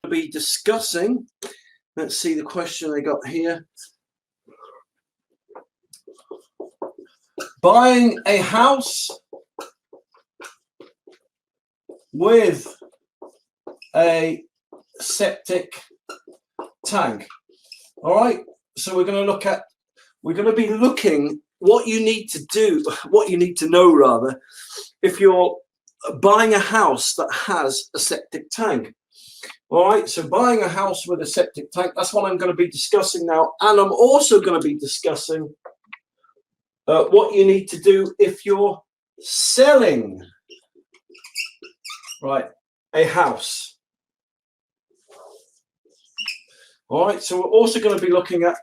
be discussing, let's see the question I got here. Buying a house with a septic tank. All right, so we're going to be looking what you need to do, what you need to know rather, if you're buying a house that has a septic tank. All right, so buying a house with a septic tank, that's what I'm going to be discussing now. And I'm also going to be discussing what you need to do if you're selling, right, a house. All right, so we're also going to be looking at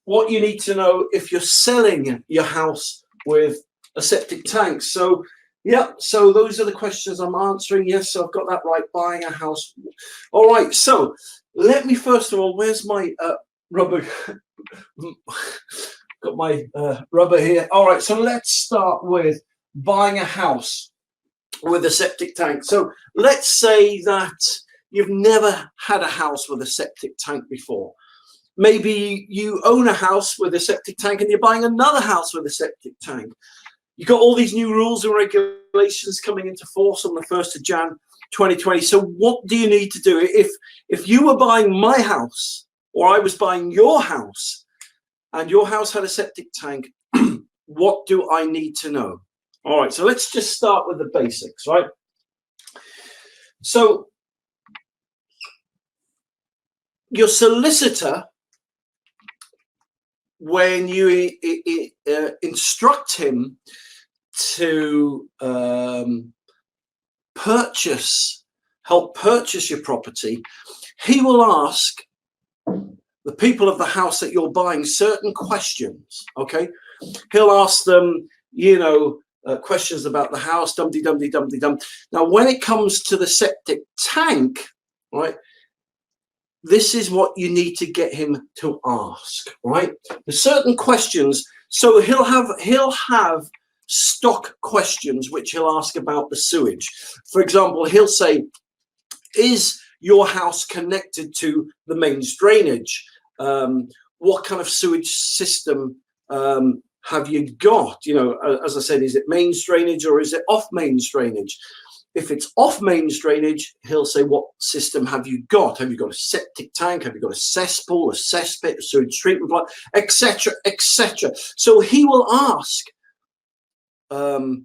what you need to know if you're selling your house with a septic tank. So, yeah, so those are the questions I'm answering. Yes, so I've got that right, buying a house. All right, so let me first of all, where's my rubber? Got my rubber here. All right, so let's start with buying a house with a septic tank. So let's say that you've never had a house with a septic tank before. Maybe you own a house with a septic tank and you're buying another house with a septic tank. You've got all these new rules and regulations coming into force on the 1st of Jan 2020. So what do you need to do? If you were buying my house or I was buying your house and your house had a septic tank, what do I need to know? All right, so let's just start with the basics, right? So your solicitor, when you instruct him to help purchase your property, he will ask the people of the house that you're buying certain questions, okay? He'll ask them, you know, questions about the house, dum-de-dum-de-dum-de-dum. Now, when it comes to the septic tank, right, this is what you need to get him to ask, right? There's certain questions. So he'll have stock questions which he'll ask about the sewage. For example, he'll say, is your house connected to the mains drainage? What kind of sewage system have you got? You know, as I said, is it mains drainage or is it off mains drainage? If it's off mains drainage, he'll say, what system have you got? Have you got a septic tank? Have you got a cesspool, a cesspit, a sewage treatment plant, etc., etc.? So he will ask the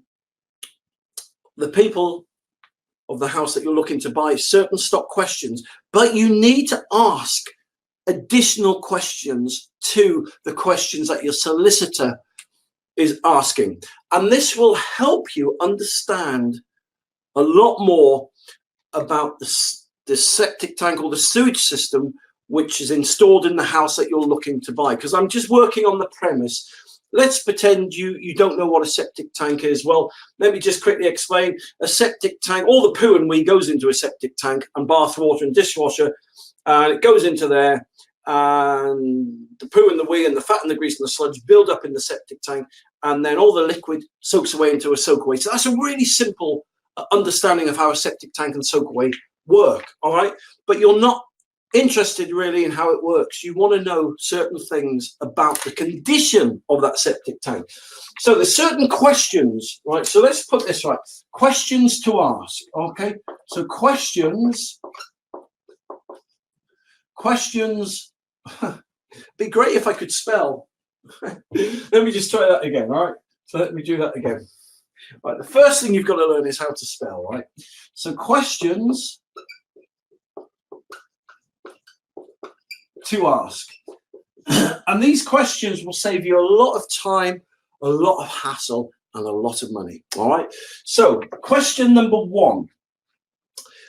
people of the house that you're looking to buy certain stock questions, but you need to ask additional questions to the questions that your solicitor is asking. And this will help you understand a lot more about the septic tank or the sewage system which is installed in the house that you're looking to buy. Because I'm just working on the premise. Let's pretend you don't know what a septic tank is. Well, let me just quickly explain. A septic tank, all the poo and wee goes into a septic tank, and bath water and dishwasher, and it goes into there, and the poo and the wee and the fat and the grease and the sludge build up in the septic tank, and then all the liquid soaks away into a soakaway. So that's a really simple understanding of how a septic tank and soakaway work, all right? But you're not interested really in how it works. You want to know certain things about the condition of that septic tank. So there's certain questions, right? So let's put this right. Questions to ask, okay? So questions, be great if I could spell. Let me just try that again, all right? So let me do that again. Right, the first thing you've got to learn is how to spell, right? So questions to ask. And these questions will save you a lot of time, a lot of hassle, and a lot of money, all right? So question number one.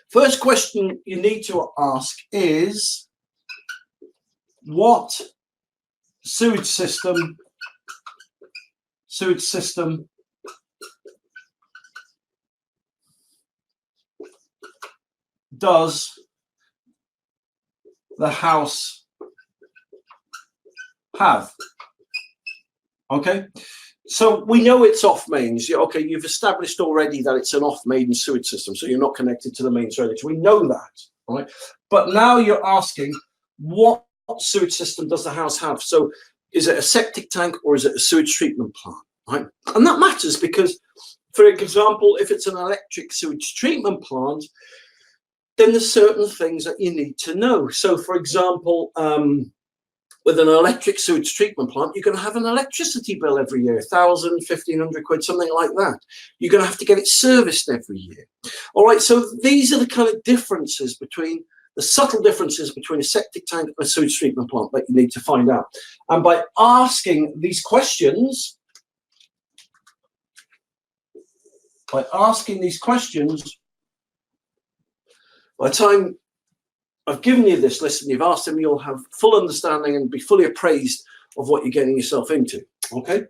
First question you need to ask is, what sewage system does the house have? Okay, so we know it's off mains. Okay, you've established already that it's an off main sewage system, so you're not connected to the mains drainage. We know that. right? But now you're asking, what sewage system does the house have? So is it a septic tank or is it a sewage treatment plant, right? And that matters because, for example, if it's an electric sewage treatment plant, then there's certain things that you need to know. So, for example, with an electric sewage treatment plant, you're going to have an electricity bill every year, 1,000, 1,500 quid, something like that. You're going to have to get it serviced every year. All right, so these are the kind of differences between, the subtle differences between a septic tank and a sewage treatment plant that you need to find out. And by asking these questions, by the time I've given you this list and you've asked them, you'll have full understanding and be fully appraised of what you're getting yourself into. Okay,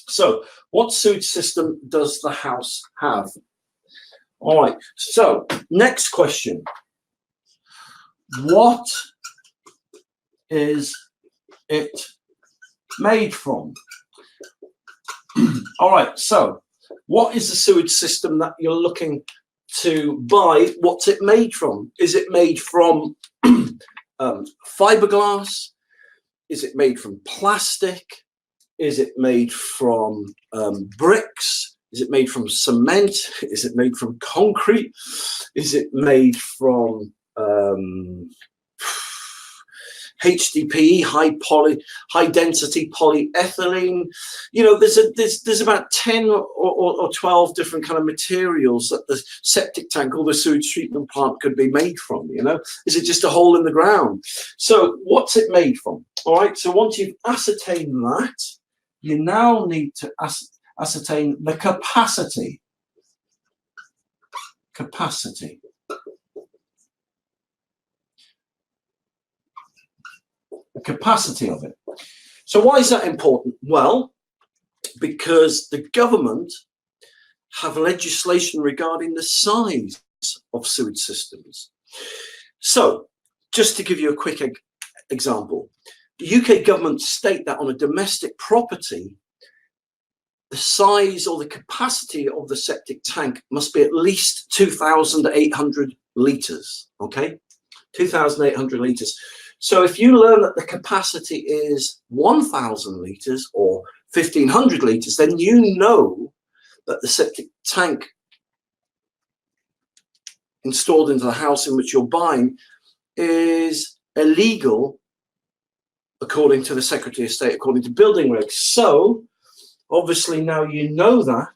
so what sewage system does the house have? All right, so next question. What is it made from? All right, so what is the sewage system that you're looking to buy? What's it made from? Is it made from fiberglass? Is it made from plastic? Is it made from bricks? Is it made from cement? Is it made from concrete? Is it made from HDPE, high density polyethylene? You know, there's about 10 or 12 different kind of materials that the septic tank or the sewage treatment plant could be made from. You know, is it just a hole in the ground? So what's it made from? All right, so once you've ascertained that, you now need to ascertain the capacity of it. So why is that important? Well, because the government have legislation regarding the size of sewage systems. So just to give you a quick example, the UK government state that on a domestic property, the size or the capacity of the septic tank must be at least 2,800 litres, okay? 2,800 litres. So if you learn that the capacity is 1,000 litres or 1,500 litres, then you know that the septic tank installed into the house in which you're buying is illegal according to the Secretary of State, according to building regs. So obviously now you know that,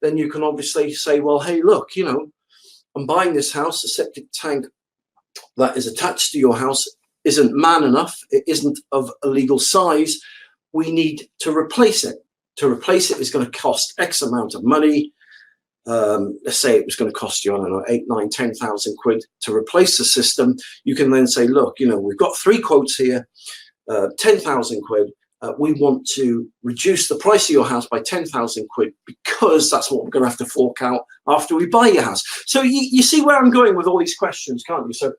then you can obviously say, well, hey, look, you know, I'm buying this house, the septic tank that is attached to your house isn't man enough, it isn't of a legal size, we need to replace it. To replace it is going to cost X amount of money. Let's say it was going to cost you, I don't know, 8, 9, 10,000 quid to replace the system. You can then say, look, you know, we've got 3 quotes here, 10,000 quid. We want to reduce the price of your house by 10,000 quid because that's what we're going to have to fork out after we buy your house. So you see where I'm going with all these questions, can't you?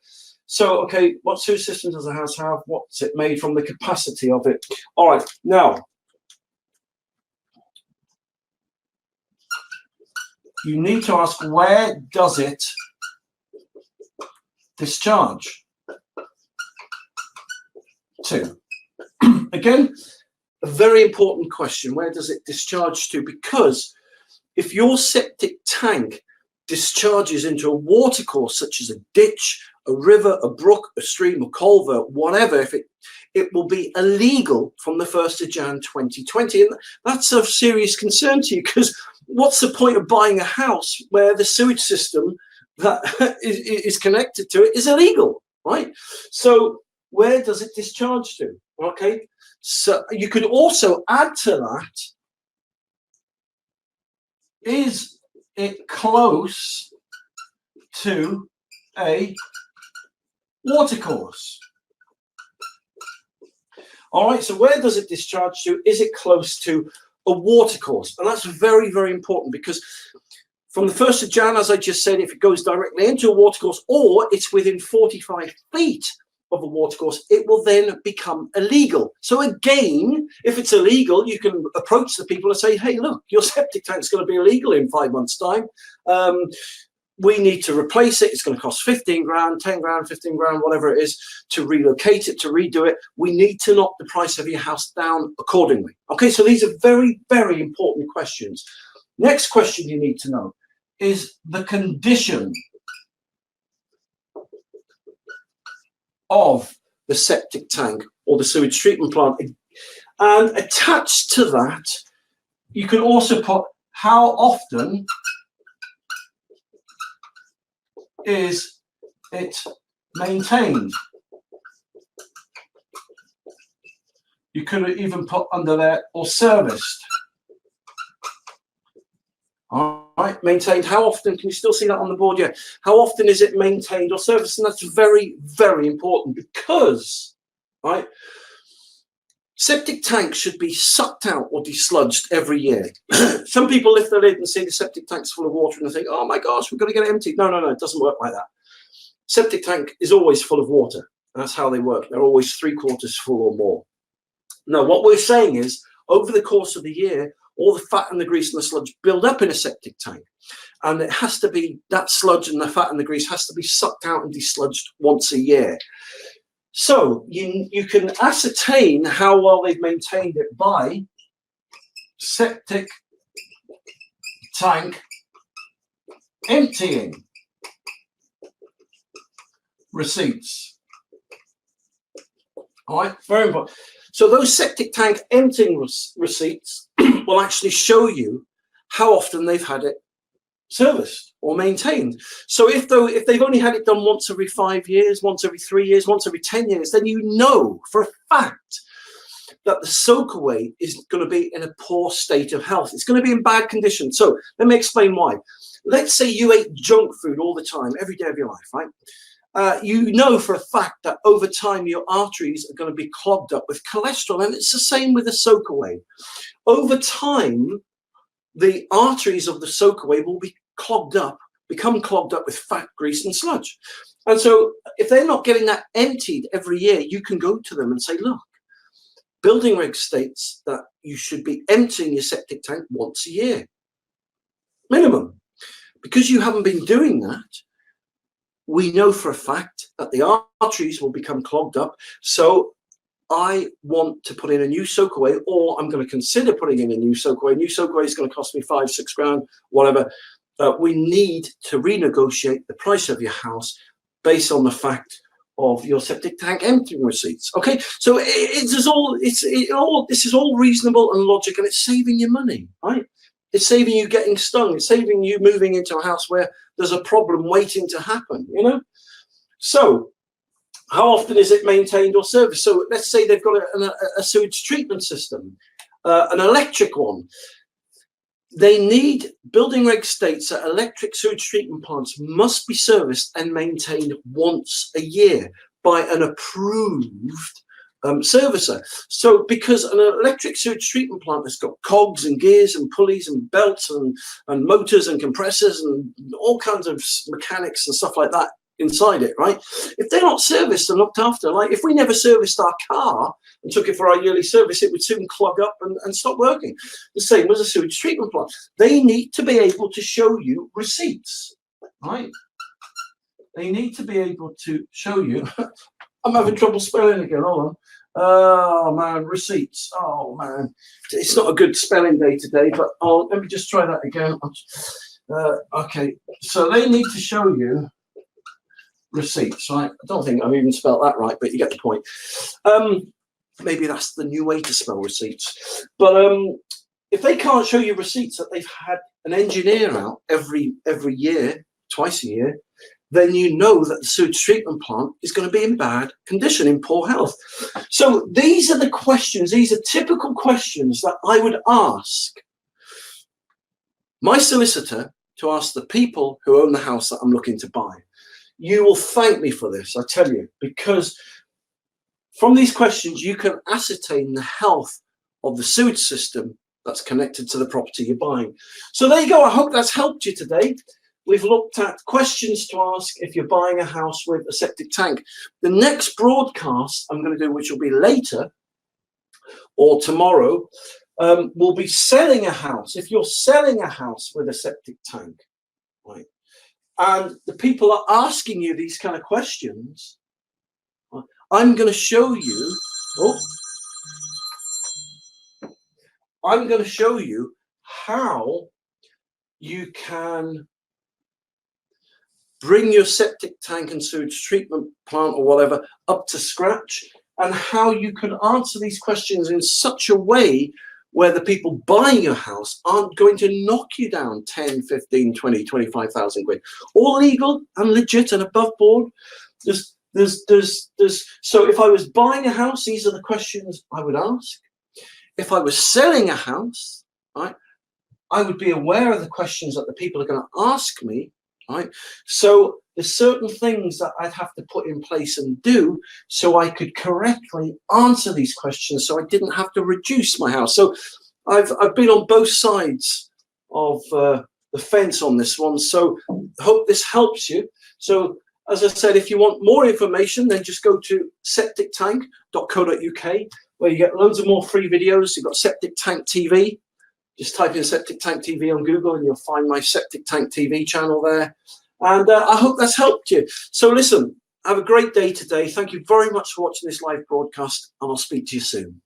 So, okay, what sewage system does the house have? What's it made from? The capacity of it. All right, now, you need to ask, where does it discharge to? Again, a very important question. Where does it discharge to? Because if your septic tank discharges into a watercourse, such as a ditch, a river, a brook, a stream, a culvert, whatever, if it will be illegal from the 1st of Jan 2020. And that's of serious concern to you, because what's the point of buying a house where the sewage system that is connected to it is illegal, right? So where does it discharge to? Okay, so you could also add to that, is it close to a watercourse? All right, so where does it discharge to? Is it close to a watercourse? And that's very, very important, because from the 1st of Jan, as I just said, if it goes directly into a watercourse or it's within 45 feet of a watercourse, it will then become illegal. So again, if it's illegal, you can approach the people and say, hey, look, your septic tank is going to be illegal in 5 months' time. we need to replace it. It's going to cost 15 grand, 10 grand, 15 grand, whatever it is, to relocate it, to redo it. We need to knock the price of your house down accordingly. Okay, so these are very, very important questions. Next question you need to know is the condition of the septic tank or the sewage treatment plant. And attached to that, you can also put how often is it maintained. You could even put under there or serviced. All right, maintained. How often? Can you still see that on the board? Yeah. How often is it maintained or serviced? And that's very, very important because, right, septic tanks should be sucked out or desludged every year. Some people lift their lid and see the septic tank's full of water and they think, oh my gosh, we've got to get it emptied. No, no, no, it doesn't work like that. Septic tank is always full of water. That's how they work. They're always 3/4 full or more. Now, what we're saying is, over the course of the year, all the fat and the grease and the sludge build up in a septic tank. And it has to be, that sludge and the fat and the grease has to be sucked out and desludged once a year. So you can ascertain how well they've maintained it by septic tank emptying receipts. All right, very important. So those septic tank emptying receipts will actually show you how often they've had it serviced or maintained. So if they've only had it done once every 5 years, once every 3 years, once every 10 years, then you know for a fact that the soakaway is going to be in a poor state of health. It's going to be in bad condition. So let me explain why. Let's say you ate junk food all the time, every day of your life, right? You know for a fact that over time your arteries are going to be clogged up with cholesterol, and it's the same with the soakaway. Over time, the arteries of the soakaway will be become clogged up with fat, grease, and sludge. And so if they're not getting that emptied every year, you can go to them and say, look, building reg states that you should be emptying your septic tank once a year, minimum. Because you haven't been doing that, we know for a fact that the arteries will become clogged up. So I want to put in a new soakaway, or I'm going to consider putting in a new soakaway. A new soakaway is going to cost me 5, 6 grand, whatever. We need to renegotiate the price of your house based on the fact of your septic tank emptying receipts. Okay, so this is all reasonable and logic, and it's saving you money, right? It's saving you getting stung. It's saving you moving into a house where there's a problem waiting to happen, you know? So how often is it maintained or serviced? So let's say they've got a sewage treatment system, an electric one. They need, building reg states that electric sewage treatment plants must be serviced and maintained once a year by an approved servicer. So because an electric sewage treatment plant has got cogs and gears and pulleys and belts and motors and compressors and all kinds of mechanics and stuff like that inside it, right? If they're not serviced and looked after, like if we never serviced our car and took it for our yearly service, it would soon clog up and stop working. The same as a sewage treatment plant. They need to be able to show you receipts, right? They need to be able to show you. I'm having trouble spelling again, hold on. Oh man, receipts. Oh man, it's not a good spelling day today, but let me just try that again. Okay, so they need to show you receipts, right? I don't think I've even spelled that right, but you get the point. Maybe that's the new way to spell receipts. But if they can't show you receipts that they've had an engineer out every year, twice a year, then you know that the sewage treatment plant is going to be in bad condition, in poor health. So these are the questions, these are typical questions that I would ask my solicitor to ask the people who own the house that I'm looking to buy. You will thank me for this, I tell you, because from these questions, you can ascertain the health of the sewage system that's connected to the property you're buying. So there you go. I hope that's helped you today. We've looked at questions to ask if you're buying a house with a septic tank. The next broadcast I'm going to do, which will be later or tomorrow, will be selling a house. If you're selling a house with a septic tank, right? and the people are asking you these kind of questions, I'm going to show you, I'm going to show you how you can bring your septic tank and sewage treatment plant or whatever up to scratch, and how you can answer these questions in such a way where the people buying your house aren't going to knock you down 10, 15, 20, 25,000 quid. All legal and legit and above board. So if I was buying a house, these are the questions I would ask. If I was selling a house, right, I would be aware of the questions that the people are going to ask me, right? So there's certain things that I'd have to put in place and do so I could correctly answer these questions, so I didn't have to reduce my house. So I've been on both sides of the fence on this one. So I hope this helps you. So as I said, if you want more information, then just go to septictank.co.uk, where you get loads of more free videos. You've got Septic Tank TV. Just type in Septic Tank TV on Google and you'll find my Septic Tank TV channel there. And I hope that's helped you. So listen, have a great day today. Thank you very much for watching this live broadcast, and I'll speak to you soon.